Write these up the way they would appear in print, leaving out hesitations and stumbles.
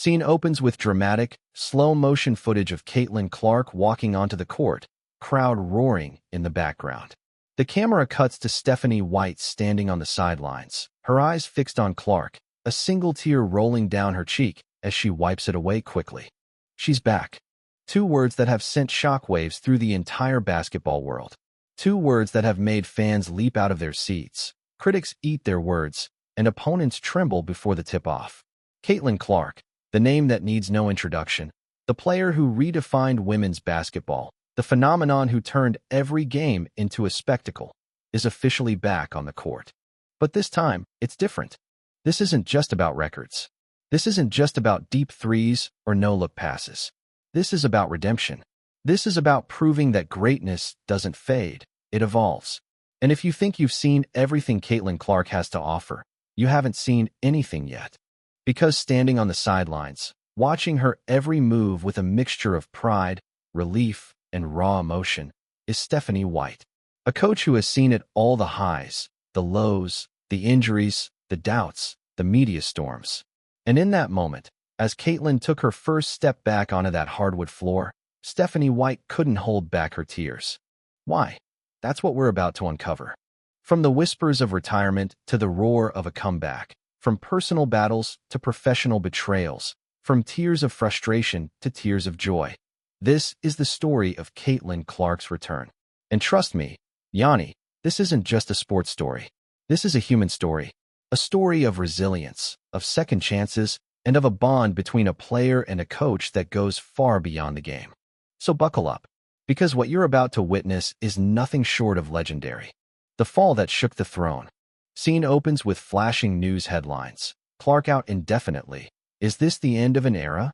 Scene opens with dramatic, slow-motion footage of Caitlin Clark walking onto the court, crowd roaring in the background. The camera cuts to Stephanie White standing on the sidelines, her eyes fixed on Clark, a single tear rolling down her cheek as she wipes it away quickly. She's back. Two words that have sent shockwaves through the entire basketball world. Two words that have made fans leap out of their seats. Critics eat their words, and opponents tremble before the tip-off. Caitlin Clark, the name that needs no introduction, the player who redefined women's basketball, the phenomenon who turned every game into a spectacle, is officially back on the court. But this time, it's different. This isn't just about records. This isn't just about deep threes or no-look passes. This is about redemption. This is about proving that greatness doesn't fade, it evolves. And if you think you've seen everything Caitlin Clark has to offer, you haven't seen anything yet. Because standing on the sidelines, watching her every move with a mixture of pride, relief, and raw emotion, is Stephanie White. A coach who has seen it all: the highs, the lows, the injuries, the doubts, the media storms. And in that moment, as Caitlin took her first step back onto that hardwood floor, Stephanie White couldn't hold back her tears. Why? That's what we're about to uncover. From the whispers of retirement to the roar of a comeback, from personal battles to professional betrayals, from tears of frustration to tears of joy. This is the story of Caitlin Clark's return. And trust me, Yanni, this isn't just a sports story. This is a human story. A story of resilience, of second chances, and of a bond between a player and a coach that goes far beyond the game. So buckle up, because what you're about to witness is nothing short of legendary. The fall that shook the throne. Scene opens with flashing news headlines. Clark out indefinitely. Is this the end of an era?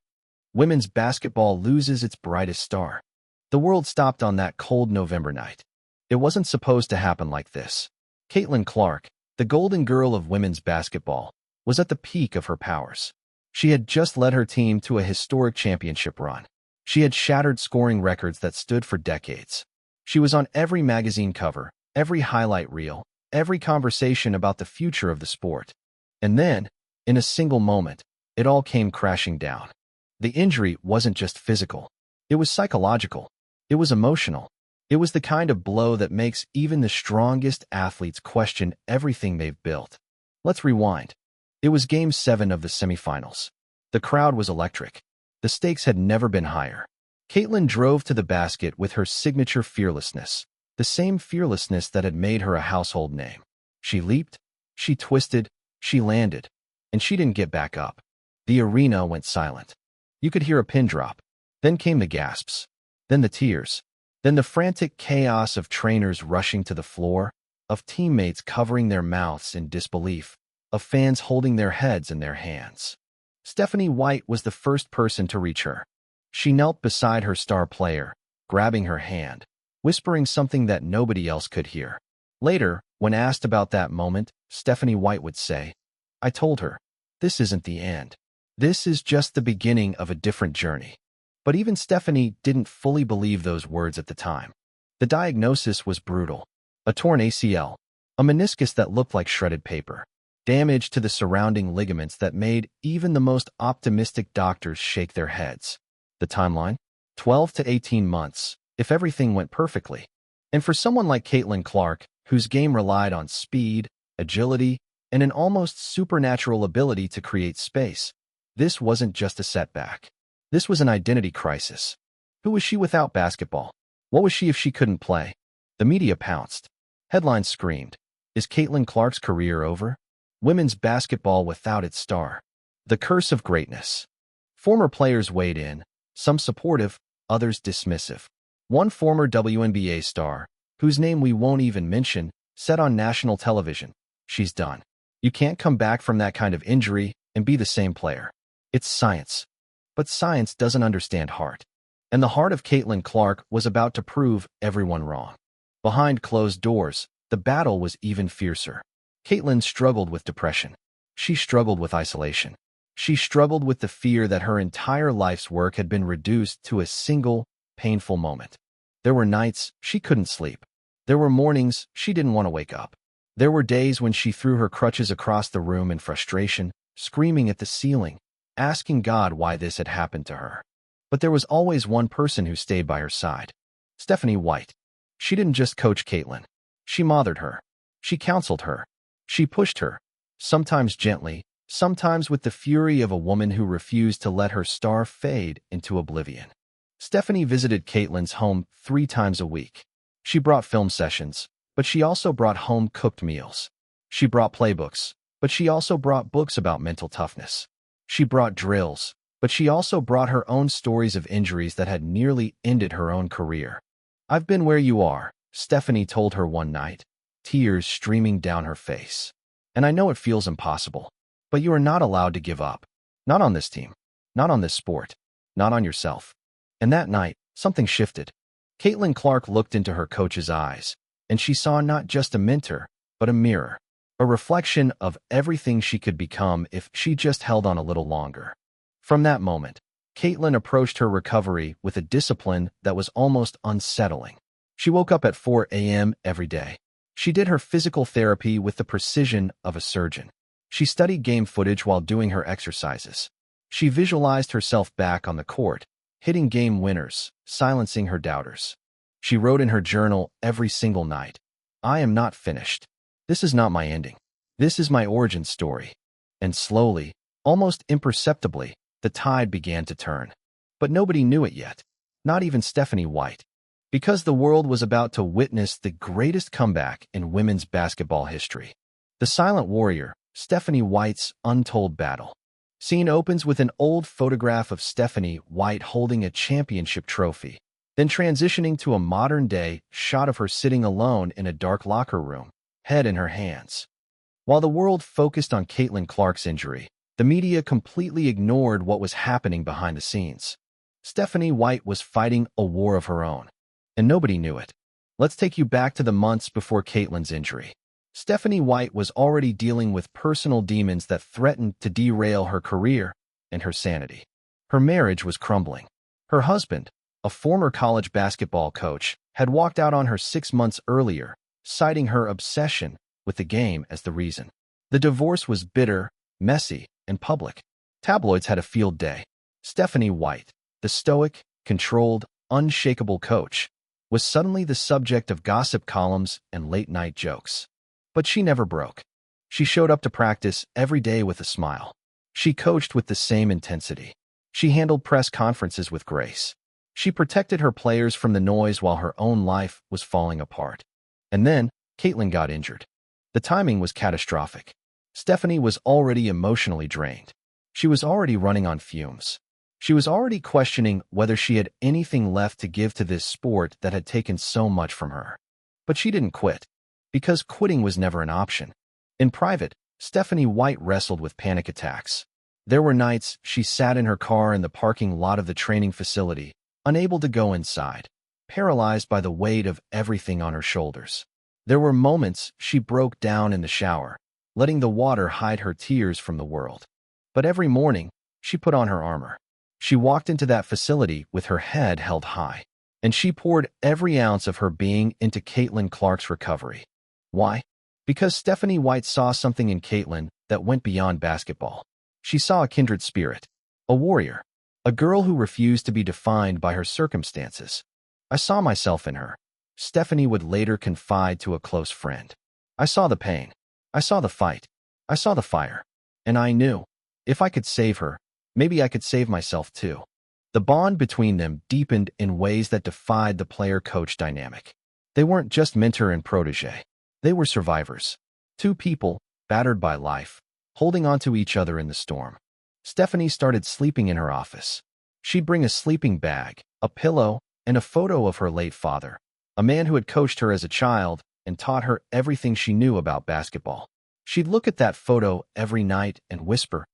Women's basketball loses its brightest star. The world stopped on that cold November night. It wasn't supposed to happen like this. Caitlin Clark, the golden girl of women's basketball, was at the peak of her powers. She had just led her team to a historic championship run. She had shattered scoring records that stood for decades. She was on every magazine cover, every highlight reel, every conversation about the future of the sport. And then, in a single moment, it all came crashing down. The injury wasn't just physical. It was psychological. It was emotional. It was the kind of blow that makes even the strongest athletes question everything they've built. Let's rewind. It was Game 7 of the semifinals. The crowd was electric. The stakes had never been higher. Caitlin drove to the basket with her signature fearlessness, the same fearlessness that had made her a household name. She leaped, she twisted, she landed, and she didn't get back up. The arena went silent. You could hear a pin drop. Then came the gasps. Then the tears. Then the frantic chaos of trainers rushing to the floor, of teammates covering their mouths in disbelief, of fans holding their heads in their hands. Stephanie White was the first person to reach her. She knelt beside her star player, grabbing her hand, whispering something that nobody else could hear. Later, when asked about that moment, Stephanie White would say, "I told her, this isn't the end. This is just the beginning of a different journey." But even Stephanie didn't fully believe those words at the time. The diagnosis was brutal. A torn ACL, a meniscus that looked like shredded paper, damage to the surrounding ligaments that made even the most optimistic doctors shake their heads. The timeline? 12 to 18 months, if everything went perfectly. And for someone like Caitlin Clark, whose game relied on speed, agility, and an almost supernatural ability to create space, this wasn't just a setback. This was an identity crisis. Who was she without basketball? What was she if she couldn't play? The media pounced. Headlines screamed, "Is Caitlin Clark's career over? Women's basketball without its star. The curse of greatness." Former players weighed in, some supportive, others dismissive. One former WNBA star, whose name we won't even mention, said on national television, "She's done. You can't come back from that kind of injury and be the same player. It's science." But science doesn't understand heart. And the heart of Caitlin Clark was about to prove everyone wrong. Behind closed doors, the battle was even fiercer. Caitlin struggled with depression. She struggled with isolation. She struggled with the fear that her entire life's work had been reduced to a single, painful moment. There were nights she couldn't sleep. There were mornings she didn't want to wake up. There were days when she threw her crutches across the room in frustration, screaming at the ceiling, asking God why this had happened to her. But there was always one person who stayed by her side. Stephanie White. She didn't just coach Caitlin. She mothered her. She counseled her. She pushed her, sometimes gently, sometimes with the fury of a woman who refused to let her star fade into oblivion. Stephanie visited Caitlin's home 3 times a week. She brought film sessions, but she also brought home-cooked meals. She brought playbooks, but she also brought books about mental toughness. She brought drills, but she also brought her own stories of injuries that had nearly ended her own career. "I've been where you are," Stephanie told her one night, tears streaming down her face. "And I know it feels impossible, but you are not allowed to give up. Not on this team, not on this sport, not on yourself." And that night, something shifted. Caitlin Clark looked into her coach's eyes, and she saw not just a mentor, but a mirror, a reflection of everything she could become if she just held on a little longer. From that moment, Caitlin approached her recovery with a discipline that was almost unsettling. She woke up at 4 a.m. every day. She did her physical therapy with the precision of a surgeon. She studied game footage while doing her exercises. She visualized herself back on the court, hitting game winners, silencing her doubters. She wrote in her journal every single night, "I am not finished. This is not my ending. This is my origin story." And slowly, almost imperceptibly, the tide began to turn. But nobody knew it yet, not even Stephanie White, because the world was about to witness the greatest comeback in women's basketball history. The Silent Warrior, Stephanie White's untold battle. Scene opens with an old photograph of Stephanie White holding a championship trophy, then transitioning to a modern-day shot of her sitting alone in a dark locker room, head in her hands. While the world focused on Caitlin Clark's injury, the media completely ignored what was happening behind the scenes. Stephanie White was fighting a war of her own, and nobody knew it. Let's take you back to the months before Caitlin's injury. Stephanie White was already dealing with personal demons that threatened to derail her career and her sanity. Her marriage was crumbling. Her husband, a former college basketball coach, had walked out on her 6 months earlier, citing her obsession with the game as the reason. The divorce was bitter, messy, and public. Tabloids had a field day. Stephanie White, the stoic, controlled, unshakable coach, was suddenly the subject of gossip columns and late-night jokes. But she never broke. She showed up to practice every day with a smile. She coached with the same intensity. She handled press conferences with grace. She protected her players from the noise while her own life was falling apart. And then, Caitlin got injured. The timing was catastrophic. Stephanie was already emotionally drained. She was already running on fumes. She was already questioning whether she had anything left to give to this sport that had taken so much from her. But she didn't quit, because quitting was never an option. In private, Stephanie White wrestled with panic attacks. There were nights she sat in her car in the parking lot of the training facility, unable to go inside, paralyzed by the weight of everything on her shoulders. There were moments she broke down in the shower, letting the water hide her tears from the world. But every morning, she put on her armor. She walked into that facility with her head held high, and she poured every ounce of her being into Caitlin Clark's recovery. Why? Because Stephanie White saw something in Caitlin that went beyond basketball. She saw a kindred spirit, a warrior, a girl who refused to be defined by her circumstances. "I saw myself in her," Stephanie would later confide to a close friend. "I saw the pain. I saw the fight. I saw the fire. And I knew, if I could save her, maybe I could save myself too." The bond between them deepened in ways that defied the player-coach dynamic. They weren't just mentor and protege. They were survivors. Two people, battered by life, holding on to each other in the storm. Stephanie started sleeping in her office. She'd bring a sleeping bag, a pillow, and a photo of her late father, a man who had coached her as a child and taught her everything she knew about basketball. She'd look at that photo every night and whisper,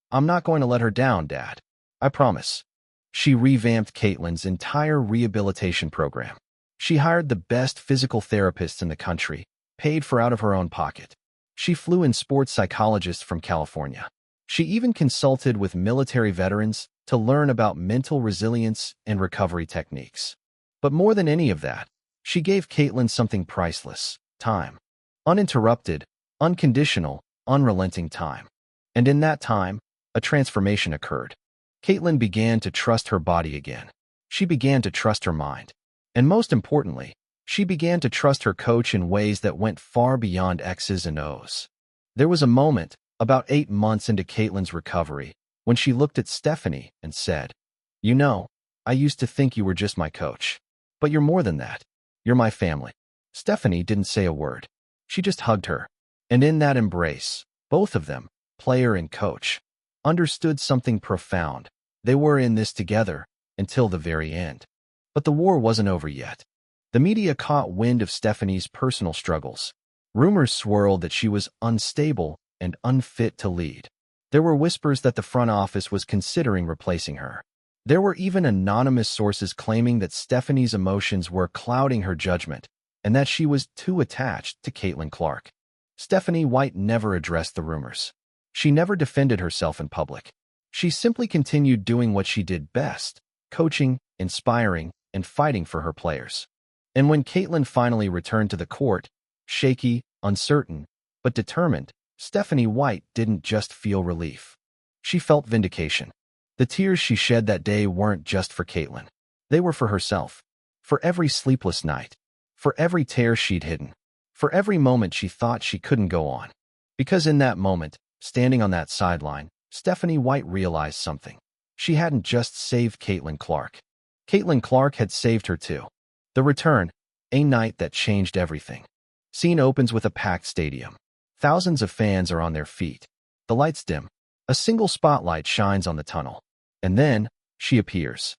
"I'm not going to let her down, Dad. I promise." She revamped Caitlin's entire rehabilitation program. She hired the best physical therapists in the country, paid for out of her own pocket. She flew in sports psychologists from California. She even consulted with military veterans to learn about mental resilience and recovery techniques. But more than any of that, she gave Caitlin something priceless: time. Uninterrupted, unconditional, unrelenting time. And in that time, A transformation occurred. Caitlin began to trust her body again. She began to trust her mind. And most importantly, she began to trust her coach in ways that went far beyond X's and O's. There was a moment, about 8 months into Caitlin's recovery, when she looked at Stephanie and said, "You know, I used to think you were just my coach. But you're more than that. You're my family." Stephanie didn't say a word. She just hugged her. And in that embrace, both of them, player and coach, understood something profound. They were in this together until the very end. But the war wasn't over yet. The media caught wind of Stephanie's personal struggles. Rumors swirled that she was unstable and unfit to lead. There were whispers that the front office was considering replacing her. There were even anonymous sources claiming that Stephanie's emotions were clouding her judgment and that she was too attached to Caitlin Clark. Stephanie White never addressed the rumors. She never defended herself in public. She simply continued doing what she did best, coaching, inspiring, and fighting for her players. And when Caitlin finally returned to the court, shaky, uncertain, but determined, Stephanie White didn't just feel relief. She felt vindication. The tears she shed that day weren't just for Caitlin. They were for herself. For every sleepless night. For every tear she'd hidden. For every moment she thought she couldn't go on. Because in that moment, standing on that sideline, Stephanie White realized something. She hadn't just saved Caitlin Clark. Caitlin Clark had saved her too. The return, a night that changed everything. Scene opens with a packed stadium. Thousands of fans are on their feet. The lights dim. A single spotlight shines on the tunnel. And then, she appears.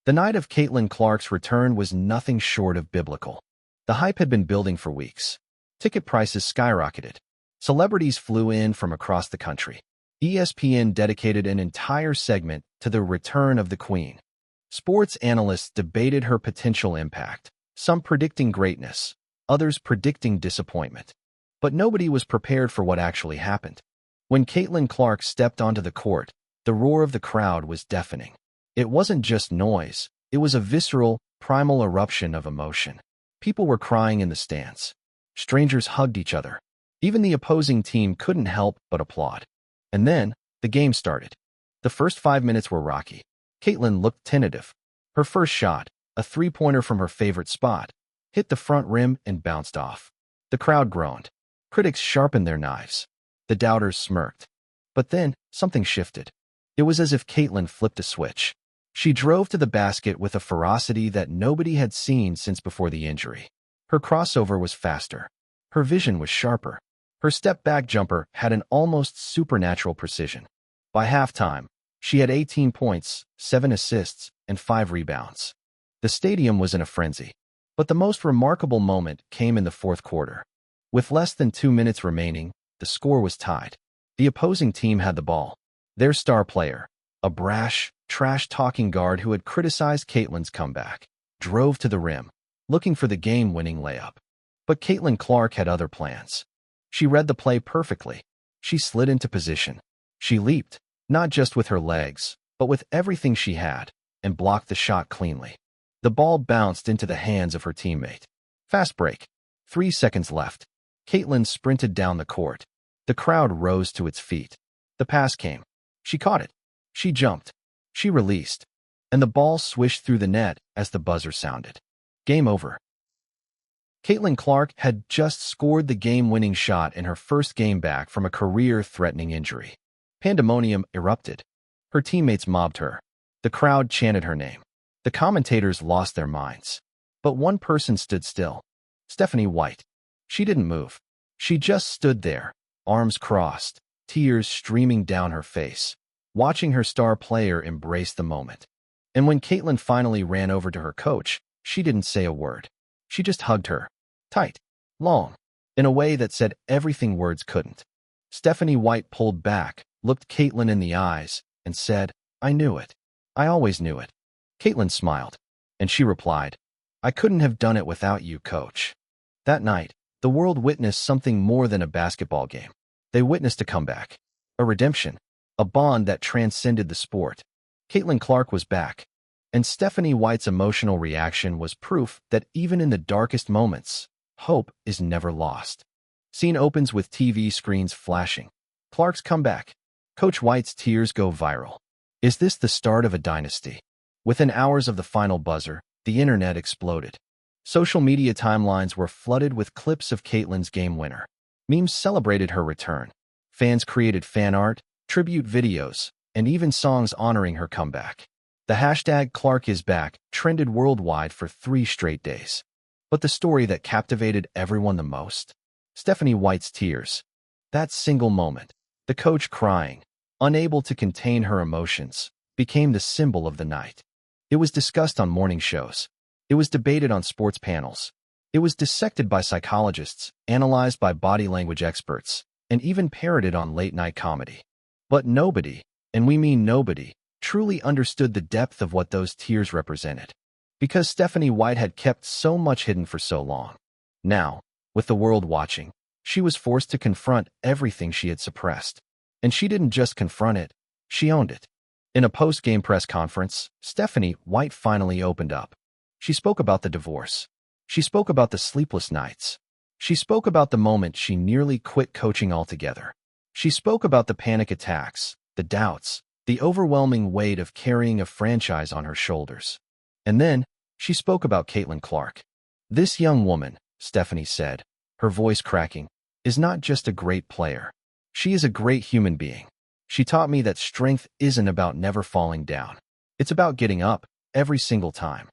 The night of Caitlin Clark's return was nothing short of biblical. The hype had been building for weeks. Ticket prices skyrocketed. Celebrities flew in from across the country. ESPN dedicated an entire segment to the return of the Queen. Sports analysts debated her potential impact, some predicting greatness, others predicting disappointment. But nobody was prepared for what actually happened. When Caitlin Clark stepped onto the court, the roar of the crowd was deafening. It wasn't just noise. It was a visceral, primal eruption of emotion. People were crying in the stands. Strangers hugged each other. Even the opposing team couldn't help but applaud. And then, the game started. The first 5 minutes were rocky. Caitlin looked tentative. Her first shot, a three-pointer from her favorite spot, hit the front rim and bounced off. The crowd groaned. Critics sharpened their knives. The doubters smirked. But then, something shifted. It was as if Caitlin flipped a switch. She drove to the basket with a ferocity that nobody had seen since before the injury. Her crossover was faster. Her vision was sharper. Her step-back jumper had an almost supernatural precision. By halftime, she had 18 points, 7 assists, and 5 rebounds. The stadium was in a frenzy. But the most remarkable moment came in the fourth quarter. With less than 2 minutes remaining, the score was tied. The opposing team had the ball. Their star player, a brash, trash-talking guard who had criticized Caitlin's comeback, drove to the rim, looking for the game-winning layup. But Caitlin Clark had other plans. She read the play perfectly. She slid into position. She leaped, not just with her legs, but with everything she had, and blocked the shot cleanly. The ball bounced into the hands of her teammate. Fast break. 3 seconds left. Caitlin sprinted down the court. The crowd rose to its feet. The pass came. She caught it. She jumped. She released. And the ball swished through the net as the buzzer sounded. Game over. Caitlin Clark had just scored the game-winning shot in her first game back from a career-threatening injury. Pandemonium erupted. Her teammates mobbed her. The crowd chanted her name. The commentators lost their minds. But one person stood still. Stephanie White. She didn't move. She just stood there, arms crossed, tears streaming down her face, watching her star player embrace the moment. And when Caitlin finally ran over to her coach, she didn't say a word. She just hugged her. Tight. Long. In a way that said everything words couldn't. Stephanie White pulled back, looked Caitlin in the eyes, and said, "I knew it. I always knew it." Caitlin smiled, and she replied, "I couldn't have done it without you, coach." That night, the world witnessed something more than a basketball game. They witnessed a comeback, a redemption, a bond that transcended the sport. Caitlin Clark was back, and Stephanie White's emotional reaction was proof that even in the darkest moments, hope is never lost. Scene opens with TV screens flashing. Clark's comeback. Coach White's tears go viral. Is this the start of a dynasty? Within hours of the final buzzer, the internet exploded. Social media timelines were flooded with clips of Caitlyn's game winner. Memes celebrated her return. Fans created fan art, tribute videos, and even songs honoring her comeback. The hashtag #ClarkIsBack trended worldwide for 3 straight days. But the story that captivated everyone the most? Stephanie White's tears. That single moment, the coach crying, unable to contain her emotions, became the symbol of the night. It was discussed on morning shows. It was debated on sports panels. It was dissected by psychologists, analyzed by body language experts, and even parodied on late-night comedy. But nobody, and we mean nobody, truly understood the depth of what those tears represented. Because Stephanie White had kept so much hidden for so long. Now, with the world watching, she was forced to confront everything she had suppressed. And she didn't just confront it, she owned it. In a post-game press conference, Stephanie White finally opened up. She spoke about the divorce. She spoke about the sleepless nights. She spoke about the moment she nearly quit coaching altogether. She spoke about the panic attacks, the doubts, the overwhelming weight of carrying a franchise on her shoulders. And then, she spoke about Caitlin Clark. This young woman, Stephanie said, her voice cracking, is not just a great player. She is a great human being. She taught me that strength isn't about never falling down. It's about getting up, every single time.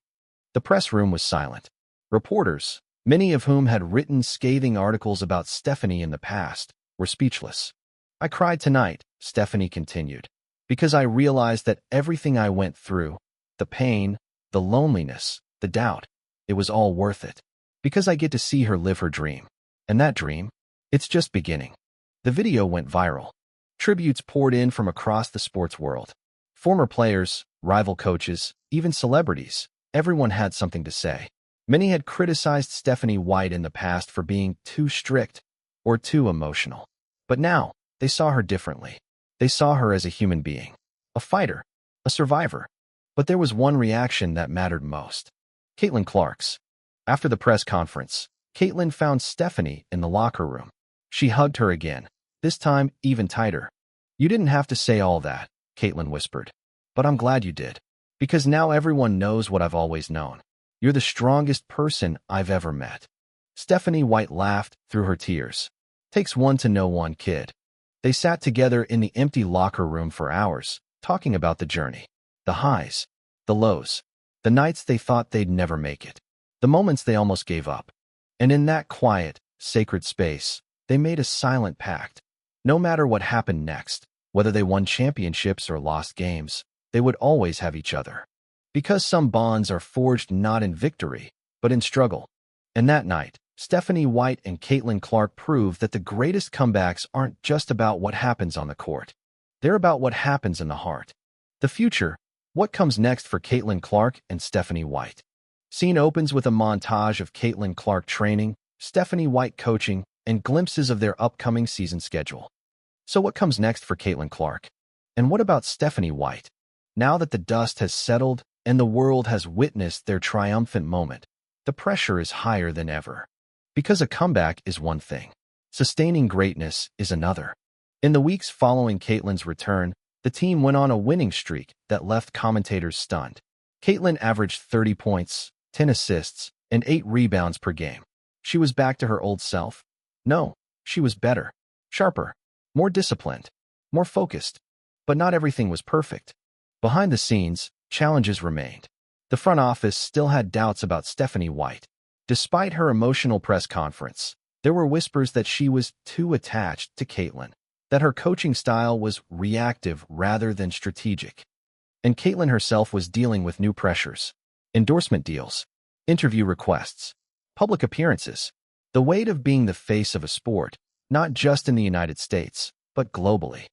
The press room was silent. Reporters, many of whom had written scathing articles about Stephanie in the past, were speechless. I cried tonight, Stephanie continued, because I realized that everything I went through, the pain, the loneliness, the doubt, it was all worth it. Because I get to see her live her dream. And that dream, it's just beginning. The video went viral. Tributes poured in from across the sports world. Former players, rival coaches, even celebrities, everyone had something to say. Many had criticized Stephanie White in the past for being too strict or too emotional. But now, they saw her differently. They saw her as a human being, a fighter, a survivor. But there was one reaction that mattered most. Caitlin Clark's. After the press conference, Caitlin found Stephanie in the locker room. She hugged her again, this time even tighter. You didn't have to say all that, Caitlin whispered. But I'm glad you did. Because now everyone knows what I've always known. You're the strongest person I've ever met. Stephanie White laughed through her tears. Takes one to know one, kid. They sat together in the empty locker room for hours, talking about the journey. The highs, the lows, the nights they thought they'd never make it, the moments they almost gave up. And in that quiet, sacred space, they made a silent pact. No matter what happened next, whether they won championships or lost games, they would always have each other. Because some bonds are forged not in victory, but in struggle. And that night, Stephanie White and Caitlin Clark proved that the greatest comebacks aren't just about what happens on the court. They're about what happens in the heart. The future, what comes next for Caitlin Clark and Stephanie White? Scene opens with a montage of Caitlin Clark training, Stephanie White coaching, and glimpses of their upcoming season schedule. So what comes next for Caitlin Clark? And what about Stephanie White? Now that the dust has settled and the world has witnessed their triumphant moment, the pressure is higher than ever. Because a comeback is one thing, sustaining greatness is another. In the weeks following Caitlin's return, the team went on a winning streak that left commentators stunned. Caitlin averaged 30 points, 10 assists, and 8 rebounds per game. She was back to her old self. No, she was better, sharper, more disciplined, more focused. But not everything was perfect. Behind the scenes, challenges remained. The front office still had doubts about Stephanie White. Despite her emotional press conference, there were whispers that she was too attached to Caitlin, that her coaching style was reactive rather than strategic. And Caitlin herself was dealing with new pressures. Endorsement deals, interview requests, public appearances. The weight of being the face of a sport, not just in the United States, but globally.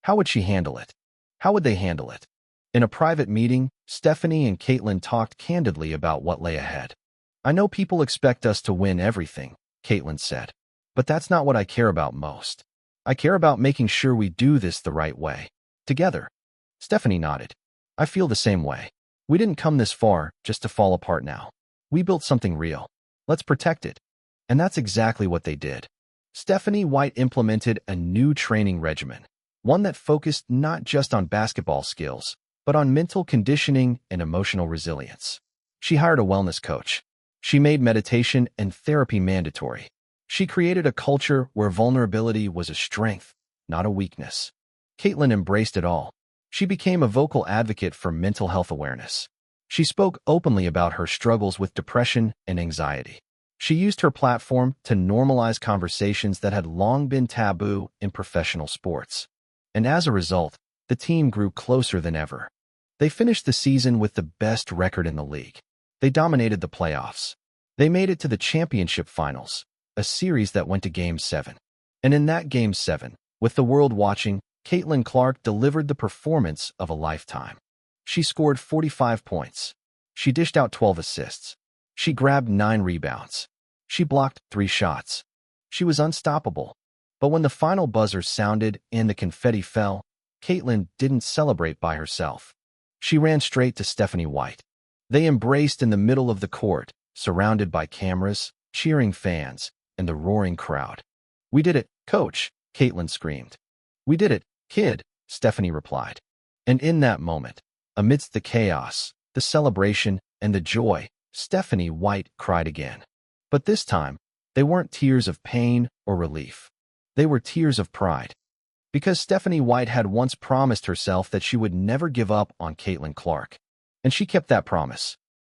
How would she handle it? How would they handle it? In a private meeting, Stephanie and Caitlin talked candidly about what lay ahead. I know people expect us to win everything, Caitlin said. But that's not what I care about most. I care about making sure we do this the right way. Together. Stephanie nodded. I feel the same way. We didn't come this far just to fall apart now. We built something real. Let's protect it. And that's exactly what they did. Stephanie White implemented a new training regimen. one that focused not just on basketball skills, but on mental conditioning and emotional resilience. She hired a wellness coach. She made meditation and therapy mandatory. She created a culture where vulnerability was a strength, not a weakness. Caitlin embraced it all. She became a vocal advocate for mental health awareness. She spoke openly about her struggles with depression and anxiety. She used her platform to normalize conversations that had long been taboo in professional sports. And as a result, the team grew closer than ever. They finished the season with the best record in the league. They dominated the playoffs. They made it to the championship finals, a series that went to Game 7. And in that Game 7, with the world watching, Caitlin Clark delivered the performance of a lifetime. She scored 45 points. She dished out 12 assists. She grabbed 9 rebounds. She blocked 3 shots. She was unstoppable. But when the final buzzer sounded and the confetti fell, Caitlin didn't celebrate by herself. She ran straight to Stephanie White. They embraced in the middle of the court, surrounded by cameras, cheering fans, and the roaring crowd. "We did it, coach," Caitlin screamed. "We did it, kid," Stephanie replied. And in that moment, amidst the chaos, the celebration, and the joy, Stephanie White cried again. But this time, they weren't tears of pain or relief. They were tears of pride. Because Stephanie White had once promised herself that she would never give up on Caitlin Clark. And she kept that promise.